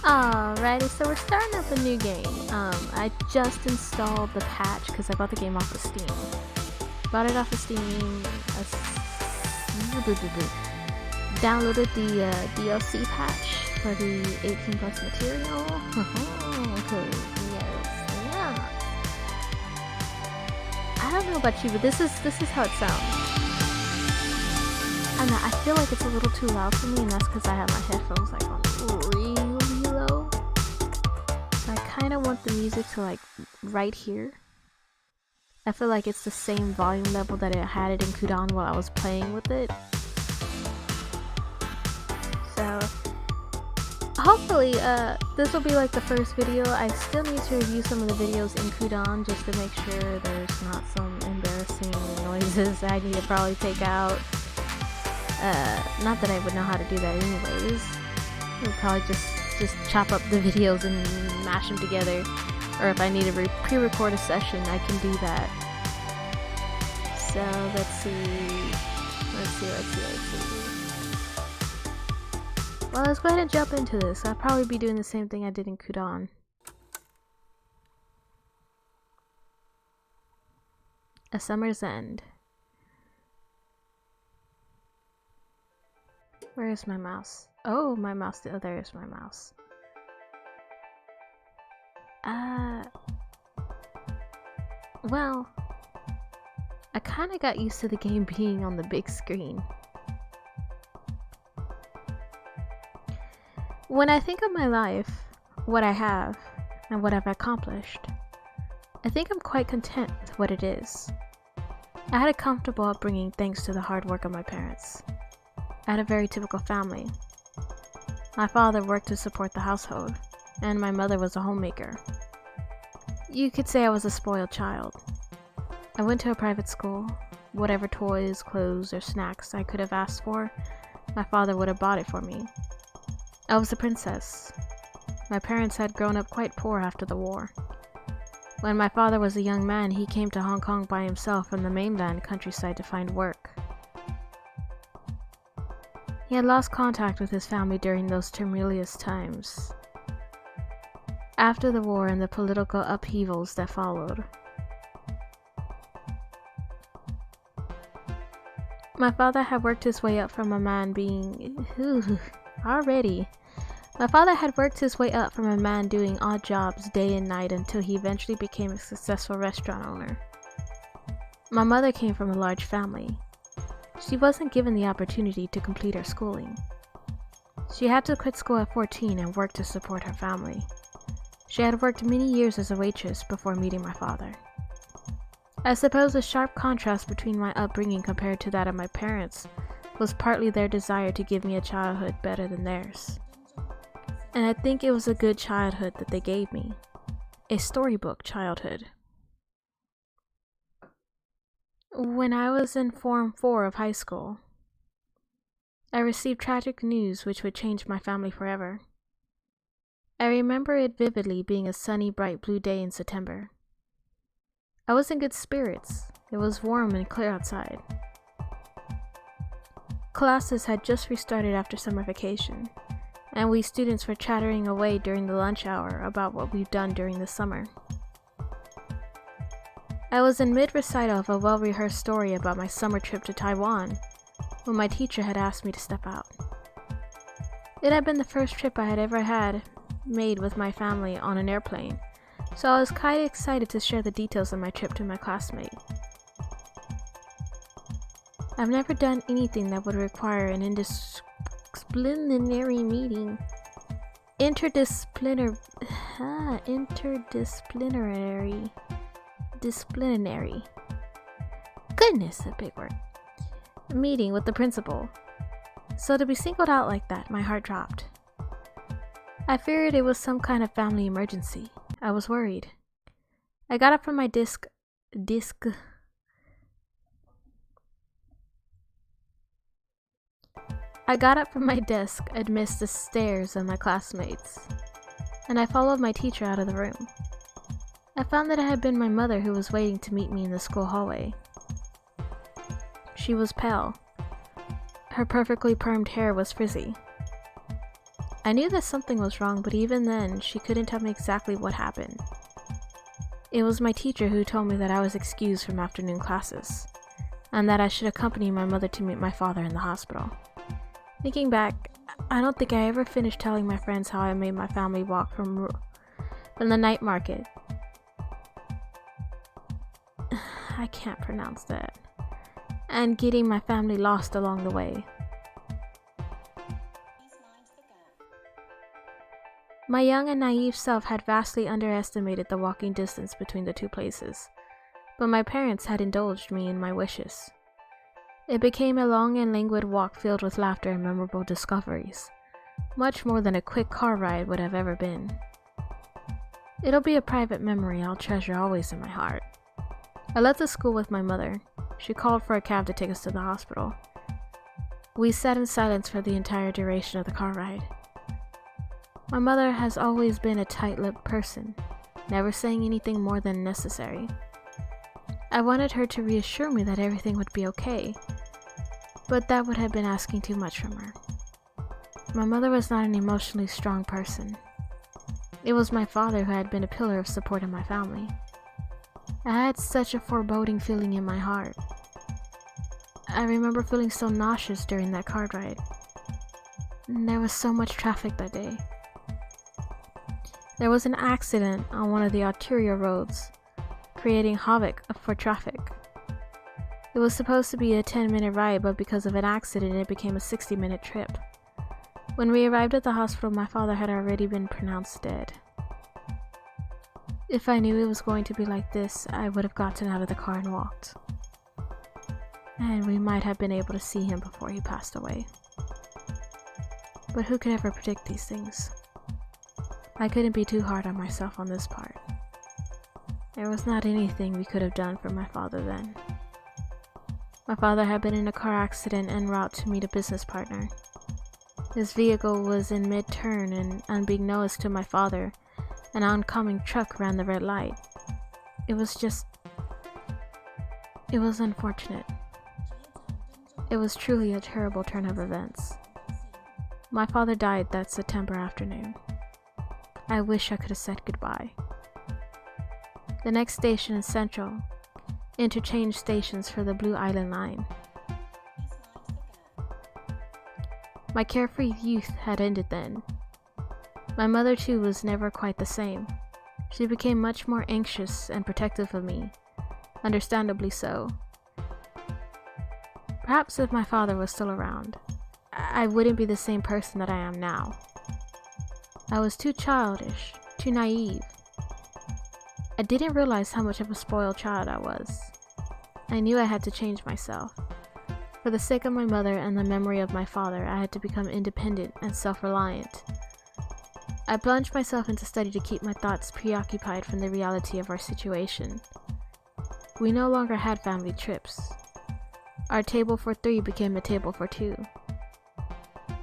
Alrighty, so we're starting up a new game. I just installed the patch because I bought the game off of Steam. Bought it off of Steam. Downloaded the DLC patch for the 18 plus material. Yes. I don't know about you, but this is how it sounds. And I feel like it's a little too loud for me, and that's because I have my headphones like on really low. I kind of want the music to like right here. I feel like it's the same volume level that it had it in Kudan while I was playing with it. So hopefully this will be like the first video. I still need to review some of the videos in Kudan just to make sure there's not some embarrassing noises I need to probably take out. Not that I would know how to do that anyways. I would probably just chop up the videos and mash them together. Or if I need to pre-record a session, I can do that. So let's see. Well, let's go ahead and jump into this. I'll probably be doing the same thing I did in Kudan. A Summer's End. Where is my mouse? Oh, my mouse. Oh, there's my mouse. Well, I kind of got used to the game being on the big screen. When I think of my life, what I have, and what I've accomplished, I think I'm quite content with what it is. I had a comfortable upbringing thanks to the hard work of my parents. I had a very typical family. My father worked to support the household, and my mother was a homemaker. You could say I was a spoiled child. I went to a private school. Whatever toys, clothes, or snacks I could have asked for, my father would have bought it for me. I was a princess. My parents had grown up quite poor after the war. When my father was a young man, he came to Hong Kong by himself from the mainland countryside to find work. He had lost contact with his family during those tumultuous times. After the war and the political upheavals that followed, my father had worked his way up from a man being My father had worked his way up from a man doing odd jobs day and night until he eventually became a successful restaurant owner. My mother came from a large family. She wasn't given the opportunity to complete her schooling. She had to quit school at 14 and work to support her family. She had worked many years as a waitress before meeting my father. I suppose the sharp contrast between my upbringing compared to that of my parents was partly their desire to give me a childhood better than theirs. And I think it was a good childhood that they gave me. A storybook childhood. When I was in Form 4 of high school, I received tragic news which would change my family forever. I remember it vividly being a sunny, bright blue day in September. I was in good spirits. It was warm and clear outside. Classes had just restarted after summer vacation, and we students were chattering away during the lunch hour about what we've done during the summer. I was in mid-recital of a well-rehearsed story about my summer trip to Taiwan when my teacher had asked me to step out. It had been the first trip I had ever had made with my family on an airplane, so I was quite excited to share the details of my trip to my classmate. I've never done anything that would require an interdisciplinary meeting. Disciplinary. Goodness, a big word. Meeting with the principal. So to be singled out like that, my heart dropped. I feared it was some kind of family emergency. I was worried. I got up from my desk amidst the stares of my classmates, and I followed my teacher out of the room. I found that it had been my mother who was waiting to meet me in the school hallway. She was pale. Her perfectly permed hair was frizzy. I knew that something was wrong, but even then, she couldn't tell me exactly what happened. It was my teacher who told me that I was excused from afternoon classes, and that I should accompany my mother to meet my father in the hospital. Thinking back, I don't think I ever finished telling my friends how I made my family walk from the night market. I can't pronounce that. And getting my family lost along the way. My young and naive self had vastly underestimated the walking distance between the two places, but my parents had indulged me in my wishes. It became a long and languid walk filled with laughter and memorable discoveries, much more than a quick car ride would have ever been. It'll be a private memory I'll treasure always in my heart. I left the school with my mother. She called for a cab to take us to the hospital. We sat in silence for the entire duration of the car ride. My mother has always been a tight-lipped person, never saying anything more than necessary. I wanted her to reassure me that everything would be okay, but that would have been asking too much from her. My mother was not an emotionally strong person. It was my father who had been a pillar of support in my family. I had such a foreboding feeling in my heart. I remember feeling so nauseous during that car ride. There was so much traffic that day. There was an accident on one of the arterial roads, creating havoc for traffic. It was supposed to be a 10-minute ride, but because of an accident, it became a 60-minute trip. When we arrived at the hospital, my father had already been pronounced dead. If I knew it was going to be like this, I would have gotten out of the car and walked. And we might have been able to see him before he passed away. But who could ever predict these things? I couldn't be too hard on myself on this part. There was not anything we could have done for my father then. My father had been in a car accident en route to meet a business partner. His vehicle was in mid-turn, and unbeknownst to my father, an oncoming truck ran the red light. It was unfortunate. It was truly a terrible turn of events. My father died that September afternoon. I wish I could have said goodbye. The next station is Central, interchange stations for the Blue Island Line. My carefree youth had ended then. My mother too was never quite the same. She became much more anxious and protective of me, understandably so. Perhaps if my father was still around, I wouldn't be the same person that I am now. I was too childish, too naive. I didn't realize how much of a spoiled child I was. I knew I had to change myself. For the sake of my mother and the memory of my father, I had to become independent and self-reliant. I plunged myself into study to keep my thoughts preoccupied from the reality of our situation. We no longer had family trips. Our table for 3 became a table for 2.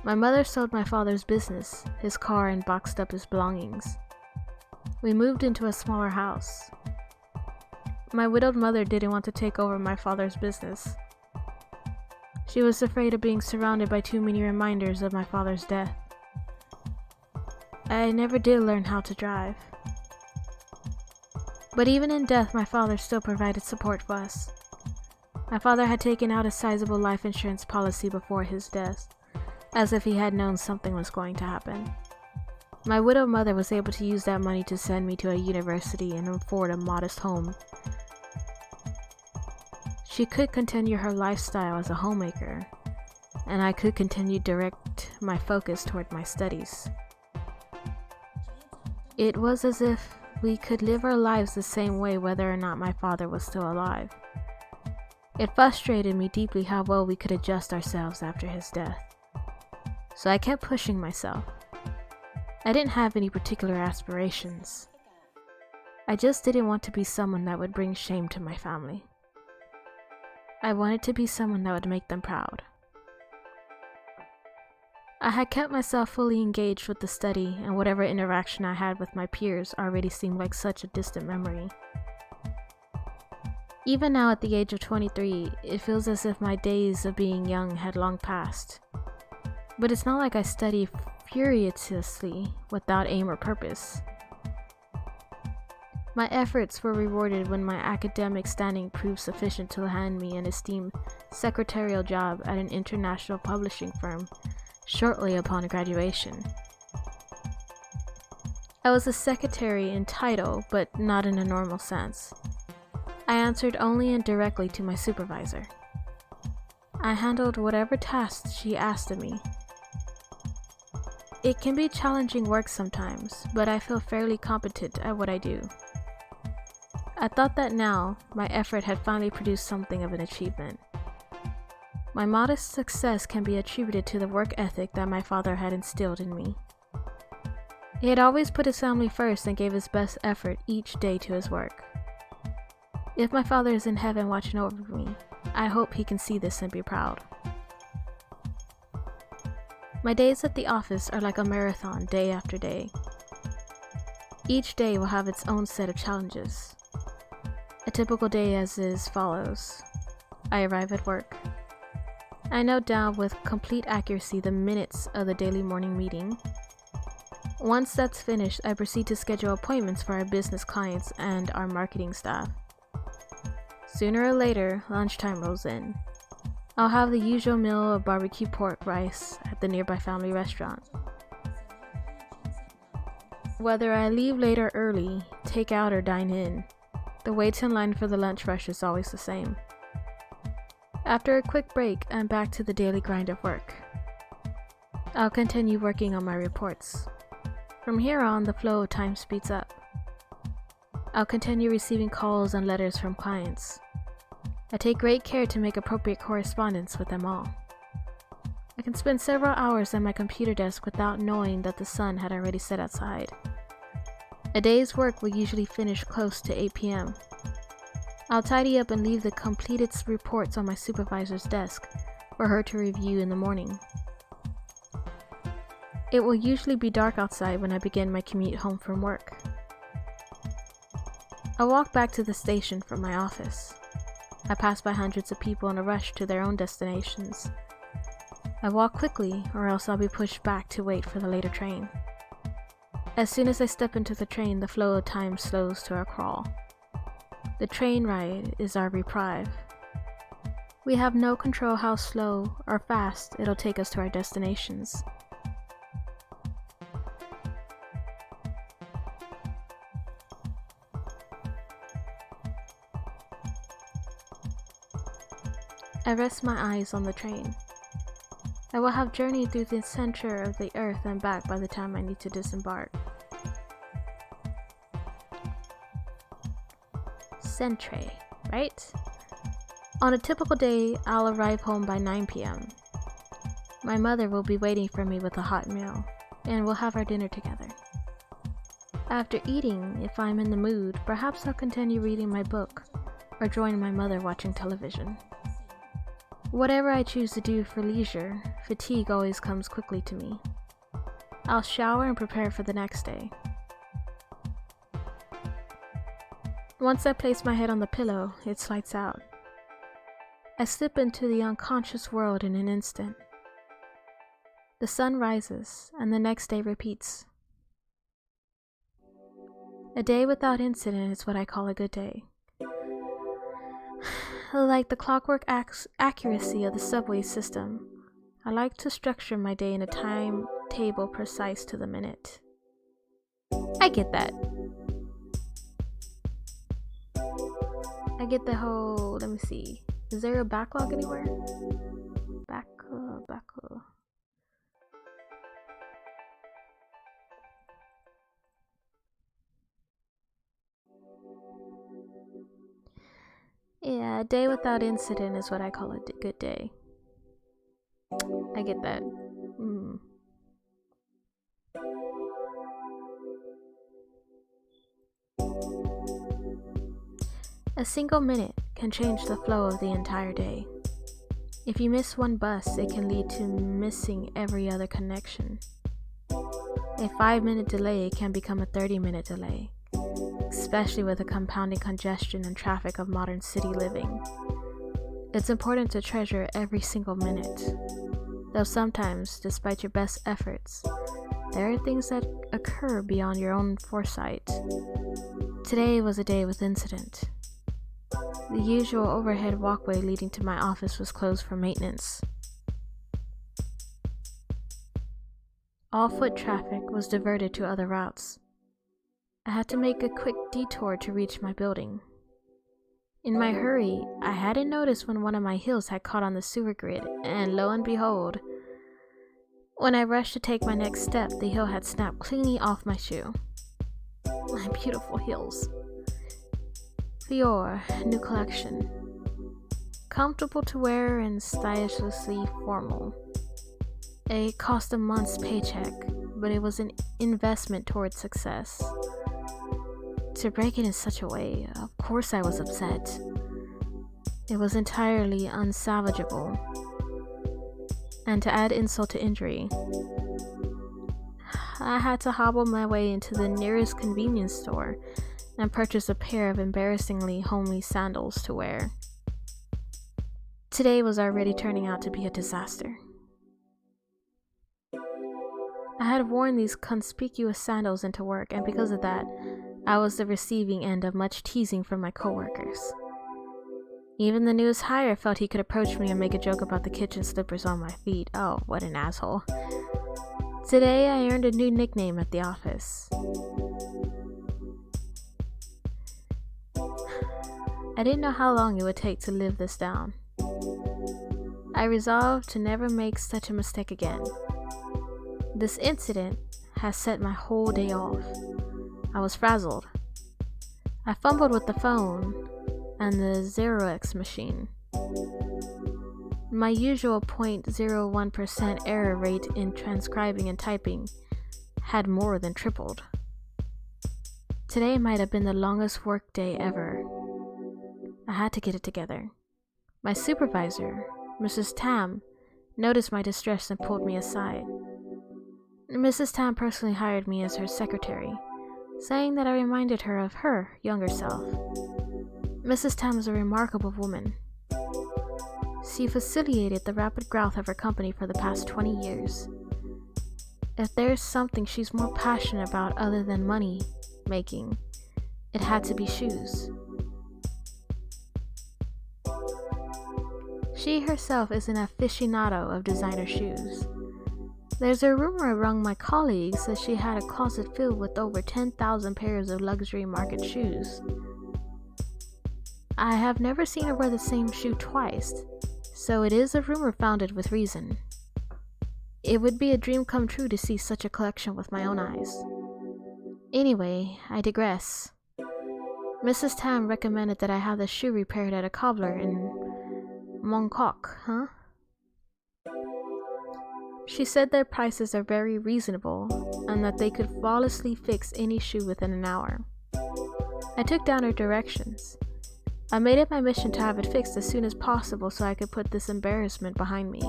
My mother sold my father's business, his car, and boxed up his belongings. We moved into a smaller house. My widowed mother didn't want to take over my father's business. She was afraid of being surrounded by too many reminders of my father's death. I never did learn how to drive. But even in death, my father still provided support for us. My father had taken out a sizable life insurance policy before his death, as if he had known something was going to happen. My widowed mother was able to use that money to send me to a university and afford a modest home. She could continue her lifestyle as a homemaker, and I could continue to direct my focus toward my studies. It was as if we could live our lives the same way whether or not my father was still alive. It frustrated me deeply how well we could adjust ourselves after his death. So I kept pushing myself. I didn't have any particular aspirations. I just didn't want to be someone that would bring shame to my family. I wanted to be someone that would make them proud. I had kept myself fully engaged with the study, and whatever interaction I had with my peers already seemed like such a distant memory. Even now at the age of 23, it feels as if my days of being young had long passed. But it's not like I study furiously without aim or purpose. My efforts were rewarded when my academic standing proved sufficient to land me an esteemed secretarial job at an international publishing firm shortly upon graduation. I was a secretary in title, but not in a normal sense. I answered only indirectly to my supervisor. I handled whatever tasks she asked of me. It can be challenging work sometimes, but I feel fairly competent at what I do. I thought that now, my effort had finally produced something of an achievement. My modest success can be attributed to the work ethic that my father had instilled in me. He had always put his family first and gave his best effort each day to his work. If my father is in heaven watching over me, I hope he can see this and be proud. My days at the office are like a marathon day after day. Each day will have its own set of challenges. A typical day as follows. I arrive at work. I note down with complete accuracy the minutes of the daily morning meeting. Once that's finished, I proceed to schedule appointments for our business clients and our marketing staff. Sooner or later, lunchtime rolls in. I'll have the usual meal of barbecue pork rice at the nearby family restaurant. Whether I leave late or early, take out or dine in, the waits in line for the lunch rush is always the same. After a quick break, I'm back to the daily grind of work. I'll continue working on my reports. From here on, the flow of time speeds up. I'll continue receiving calls and letters from clients. I take great care to make appropriate correspondence with them all. I can spend several hours at my computer desk without knowing that the sun had already set outside. A day's work will usually finish close to 8 p.m. I'll tidy up and leave the completed reports on my supervisor's desk for her to review in the morning. It will usually be dark outside when I begin my commute home from work. I walk back to the station from my office. I pass by hundreds of people in a rush to their own destinations. I walk quickly, or else I'll be pushed back to wait for the later train. As soon as I step into the train, the flow of time slows to a crawl. The train ride is our reprieve. We have no control how slow or fast it'll take us to our destinations. I rest my eyes on the train. I will have journeyed through the center of the earth and back by the time I need to disembark. Centre, right? On a typical day, I'll arrive home by 9 p.m. My mother will be waiting for me with a hot meal, and we'll have our dinner together. After eating, if I'm in the mood, perhaps I'll continue reading my book, or join my mother watching television. Whatever I choose to do for leisure, fatigue always comes quickly to me. I'll shower and prepare for the next day. Once I place my head on the pillow, it's lights out. I slip into the unconscious world in an instant. The sun rises, and the next day repeats. A day without incident is what I call a good day. Like the clockwork accuracy of the subway system, I like to structure my day in a timetable precise to the minute. I get that. I get the whole, let me see. Is there a backlog anywhere? Backlog. Yeah, a day without incident is what I call a good day. I get that. A single minute can change the flow of the entire day. If you miss one bus, it can lead to missing every other connection. A 5-minute delay can become a 30-minute delay, especially with the compounding congestion and traffic of modern city living. It's important to treasure every single minute, though sometimes, despite your best efforts, there are things that occur beyond your own foresight. Today was a day with incident. The usual overhead walkway leading to my office was closed for maintenance. All foot traffic was diverted to other routes. I had to make a quick detour to reach my building. In my hurry, I hadn't noticed when one of my heels had caught on the sewer grid, and lo and behold, when I rushed to take my next step, the heel had snapped cleanly off my shoe. My beautiful heels. Fior, new collection. Comfortable to wear and stylishly formal. It cost a month's paycheck, but it was an investment towards success. To break it in such a way, of course I was upset. It was entirely unsalvageable. And to add insult to injury, I had to hobble my way into the nearest convenience store and purchase a pair of embarrassingly homely sandals to wear. Today was already turning out to be a disaster. I had worn these conspicuous sandals into work, and because of that, I was the receiving end of much teasing from my coworkers. Even the newest hire felt he could approach me and make a joke about the kitchen slippers on my feet. Oh, what an asshole. Today I earned a new nickname at the office. I didn't know how long it would take to live this down. I resolved to never make such a mistake again. This incident has set my whole day off. I was frazzled. I fumbled with the phone and the Xerox machine. My usual 0.01% error rate in transcribing and typing had more than tripled. Today might have been the longest work day ever. I had to get it together. My supervisor, Mrs. Tam, noticed my distress and pulled me aside. Mrs. Tam personally hired me as her secretary, saying that I reminded her of her younger self. Mrs. Tam is a remarkable woman. She facilitated the rapid growth of her company for the past 20 years. If there's something she's more passionate about other than money making, it had to be shoes. She herself is an aficionado of designer shoes. There's a rumor among my colleagues that she had a closet filled with over 10,000 pairs of luxury market shoes. I have never seen her wear the same shoe twice, so it is a rumor founded with reason. It would be a dream come true to see such a collection with my own eyes. Anyway, I digress. Mrs. Tam recommended that I have the shoe repaired at a cobbler in Mongkok, She said their prices are very reasonable and that they could flawlessly fix any shoe within an hour. I took down her directions. I made it my mission to have it fixed as soon as possible so I could put this embarrassment behind me.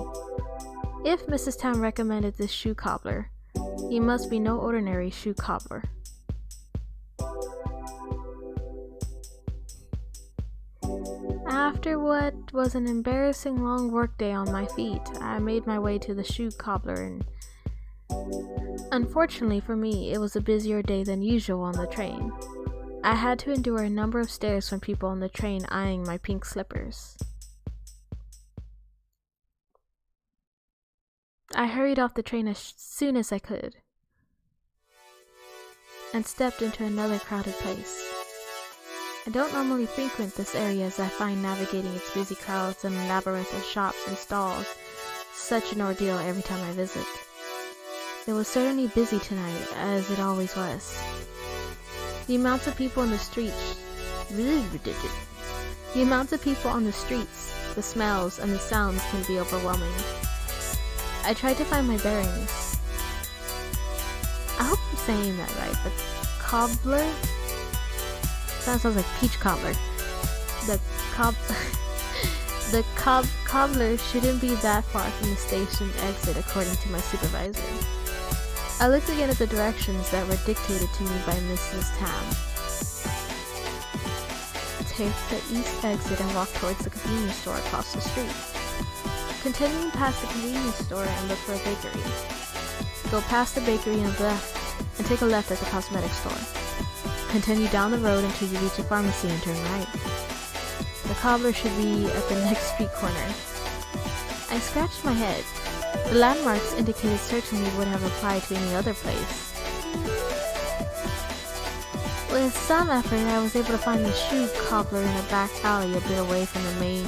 If Mrs. Tam recommended this shoe cobbler, he must be no ordinary shoe cobbler. After what was an embarrassing long workday on my feet, I made my way to the shoe cobbler, and unfortunately for me, it was a busier day than usual on the train. I had to endure a number of stares from people on the train eyeing my pink slippers. I hurried off the train as soon as I could and stepped into another crowded place. I don't normally frequent this area as I find navigating its busy crowds and labyrinth of shops and stalls such an ordeal every time I visit. It was certainly busy tonight, as it always was. The amounts of people on the streets, the smells and the sounds can be overwhelming. I tried to find my bearings. I hope I'm saying that right. The cobbler? That sounds like peach cobbler. The cobbler shouldn't be that far from the station exit, according to my supervisor. I looked again at the directions that were dictated to me by Mrs. Tam. Take the east exit and walk towards the convenience store across the street. Continuing past the convenience store and look for a bakery. Go past the bakery and take a left at the cosmetic store. Continue down the road until you reach a pharmacy and turn right. The cobbler should be at the next street corner. I scratched my head. The landmarks indicated certainly would have applied to any other place. With some effort, I was able to find the shoe cobbler in a back alley a bit away from the main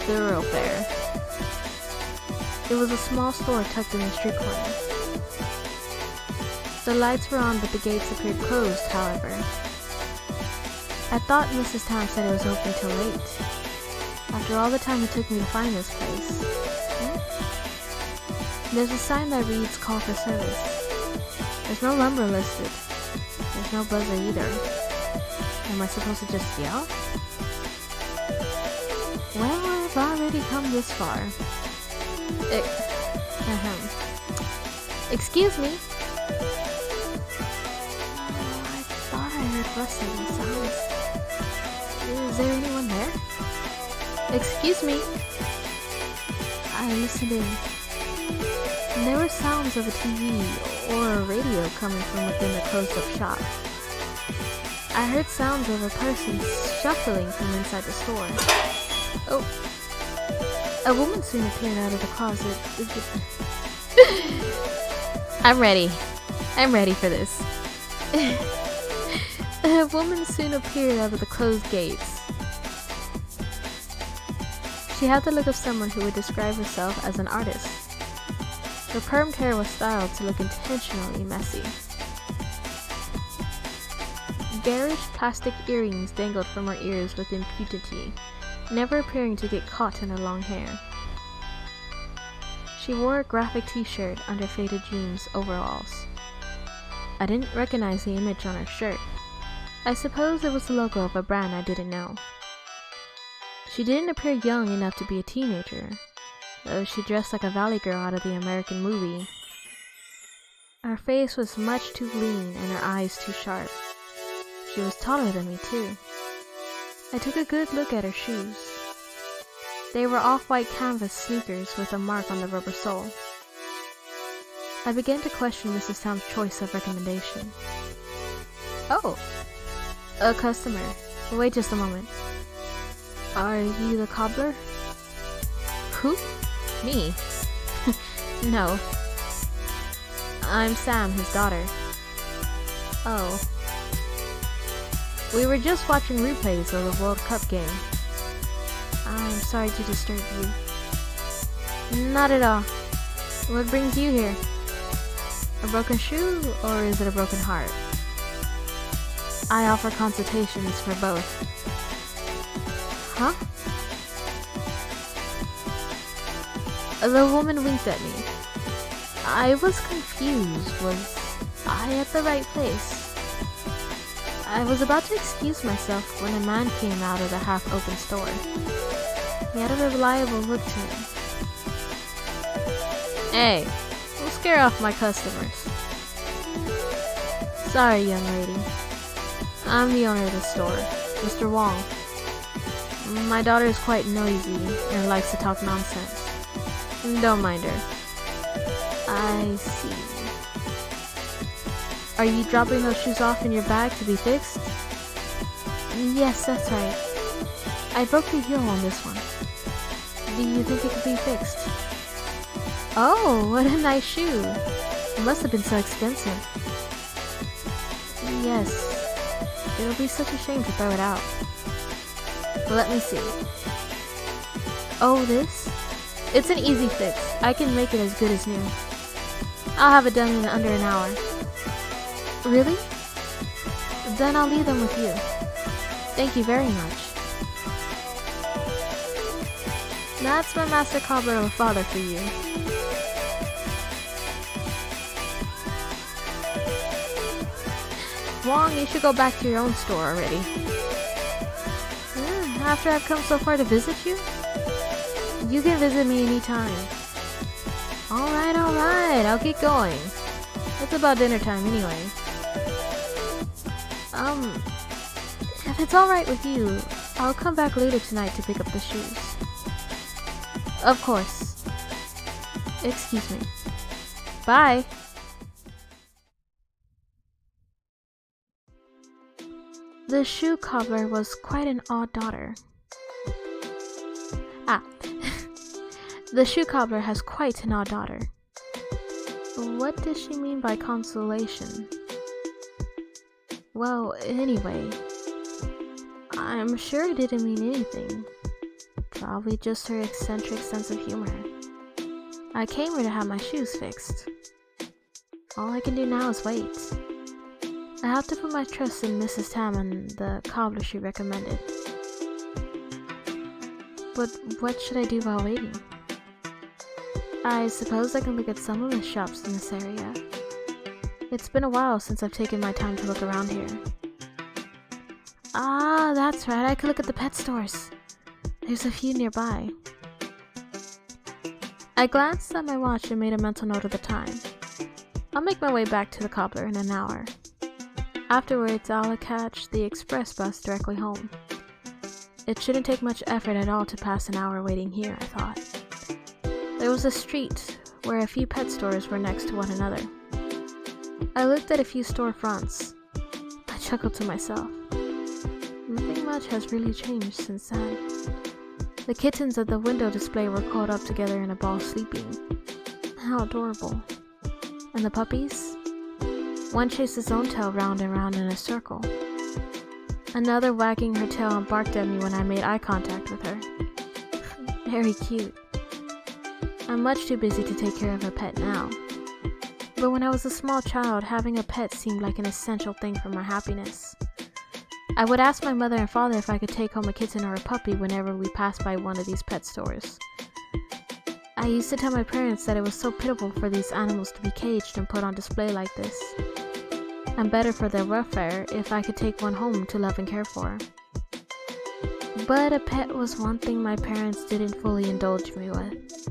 thoroughfare. It was a small store tucked in the street corner. The lights were on, but the gates appeared closed, however. I thought Mrs. Tam said it was open till late. After all the time it took me to find this place. There's a sign that reads call for service. There's no number listed. There's no buzzer either. Am I supposed to just yell? Well, I've already come this far. Excuse me? I thought I heard rustling sounds. Is there anyone there? Excuse me? I listened in. There were sounds of a TV or a radio coming from within the closed-up shop. I heard sounds of a person shuffling from inside the store. Oh. A woman soon appeared out of the closet. I'm ready. I'm ready for this. A woman soon appeared out of the closed gates. She had the look of someone who would describe herself as an artist. Her permed hair was styled to look intentionally messy. Garish plastic earrings dangled from her ears with impunity, never appearing to get caught in her long hair. She wore a graphic t-shirt under faded jeans overalls. I didn't recognize the image on her shirt. I suppose it was the logo of a brand I didn't know. She didn't appear young enough to be a teenager, though she dressed like a valley girl out of the American movie. Her face was much too lean and her eyes too sharp. She was taller than me too. I took a good look at her shoes. They were off-white canvas sneakers with a mark on the rubber sole. I began to question Mrs. Tam's choice of recommendation. Oh, a customer. Wait just a moment. Are you the cobbler? Who? Me? No. I'm Sam, his daughter. Oh. We were just watching replays of the World Cup game. I'm sorry to disturb you. Not at all. What brings you here? A broken shoe, or is it a broken heart? I offer consultations for both. Huh? The woman winked at me. I was confused. Was I at the right place? I was about to excuse myself when a man came out of the half-open store. He had a reliable look to him. Hey, don't scare off my customers. Sorry, young lady. I'm the owner of the store, Mr. Wong. My daughter is quite noisy and likes to talk nonsense. Don't mind her. I see. Are you dropping those shoes off in your bag to be fixed? Yes, that's right. I broke the heel on this one. Do you think it could be fixed? Oh, what a nice shoe. It must have been so expensive. Yes. It'll be such a shame to throw it out. Let me see. Oh, this? It's an easy fix. I can make it as good as new. I'll have it done in under an hour. Really? Then I'll leave them with you. Thank you very much. That's my master cobbler of a father for you. Wong, you should go back to your own store already. After I've come so far to visit you? You can visit me anytime. Alright, I'll get going. It's about dinner time anyway. If it's alright with you, I'll come back later tonight to pick up the shoes. Of course. Excuse me. Bye. The shoe cobbler was quite an odd daughter. The shoe cobbler has quite an odd daughter. What does she mean by consolation? Well, anyway, I'm sure it didn't mean anything. Probably just her eccentric sense of humor. I came here to have my shoes fixed. All I can do now is wait. I have to put my trust in Mrs. Tam and the cobbler she recommended. But what should I do while waiting? I suppose I can look at some of the shops in this area. It's been a while since I've taken my time to look around here. Ah, that's right, I could look at the pet stores. There's a few nearby. I glanced at my watch and made a mental note of the time. I'll make my way back to the cobbler in an hour. Afterwards, I'll catch the express bus directly home. It shouldn't take much effort at all to pass an hour waiting here, I thought. There was a street where a few pet stores were next to one another. I looked at a few storefronts. I chuckled to myself. Nothing much has really changed since then. The kittens at the window display were curled up together in a ball sleeping. How adorable. And the puppies? One chased his own tail round and round in a circle. Another wagging her tail and barked at me when I made eye contact with her. Very cute. I'm much too busy to take care of a pet now. But when I was a small child, having a pet seemed like an essential thing for my happiness. I would ask my mother and father if I could take home a kitten or a puppy whenever we passed by one of these pet stores. I used to tell my parents that it was so pitiful for these animals to be caged and put on display like this, and better for their welfare if I could take one home to love and care for. But a pet was one thing my parents didn't fully indulge me with.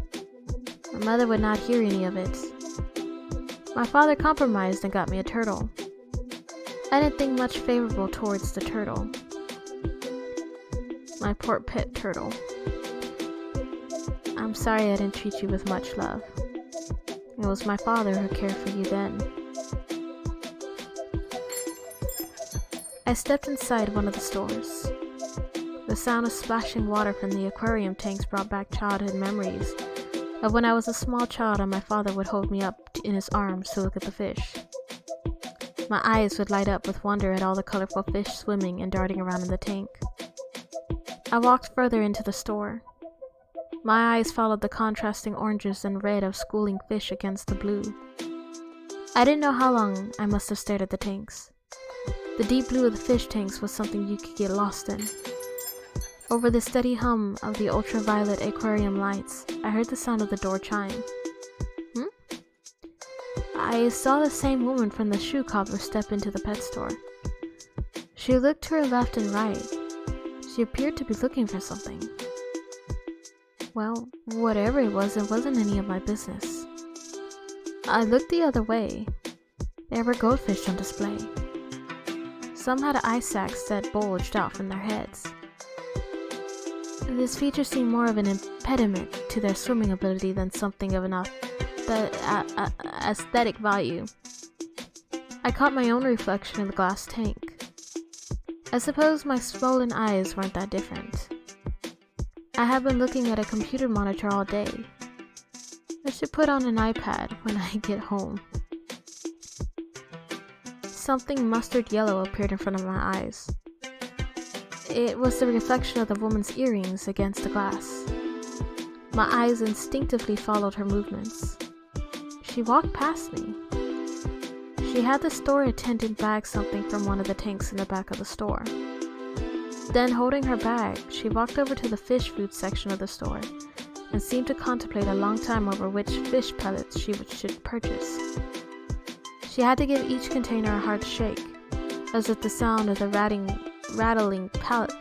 My mother would not hear any of it. My father compromised and got me a turtle. I didn't think much favorable towards the turtle. My poor pet turtle. I'm sorry I didn't treat you with much love. It was my father who cared for you then. I stepped inside one of the stores. The sound of splashing water from the aquarium tanks brought back childhood memories of when I was a small child and my father would hold me up in his arms to look at the fish. My eyes would light up with wonder at all the colorful fish swimming and darting around in the tank. I walked further into the store. My eyes followed the contrasting oranges and red of schooling fish against the blue. I didn't know how long I must have stared at the tanks. The deep blue of the fish tanks was something you could get lost in. Over the steady hum of the ultraviolet aquarium lights, I heard the sound of the door chime. I saw the same woman from the shoe cobbler step into the pet store. She looked to her left and right. She appeared to be looking for something. Well, whatever it wasn't any of my business. I looked the other way. There were goldfish on display. Some had eye sacs that bulged out from their heads. This feature seemed more of an impediment to their swimming ability than something of an aesthetic value. I caught my own reflection in the glass tank. I suppose my swollen eyes weren't that different. I have been looking at a computer monitor all day. I should put on an iPad when I get home. Something mustard yellow appeared in front of my eyes. It was the reflection of the woman's earrings against the glass. My eyes instinctively followed her movements. She walked past me. She had the store attendant bag something from one of the tanks in the back of the store. Then, holding her bag, she walked over to the fish food section of the store and seemed to contemplate a long time over which fish pellets she should purchase. She had to give each container a hard shake, as if the sound of the rattling pellet.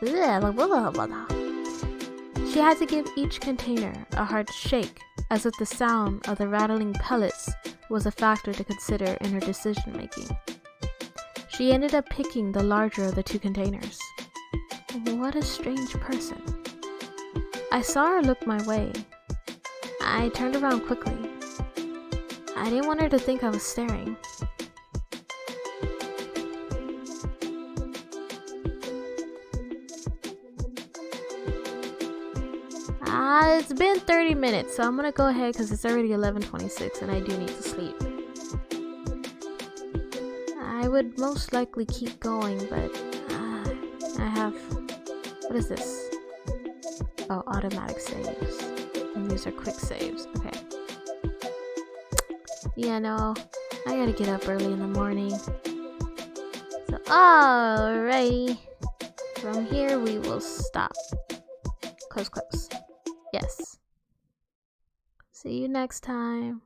She had to give each container a hard shake, as if the sound of the rattling pellets was a factor to consider in her decision making. She ended up picking the larger of the two containers. What a strange person. I saw her look my way. I turned around quickly. I didn't want her to think I was staring. It's been 30 minutes, so I'm gonna go ahead because it's already 11:26 and I do need to sleep. I would most likely keep going, but I have... What is this? Oh, automatic saves. And these are quick saves. Okay. Yeah, no. I gotta get up early in the morning. So, alrighty. From here, we will stop. Close, close. Yes. See you next time.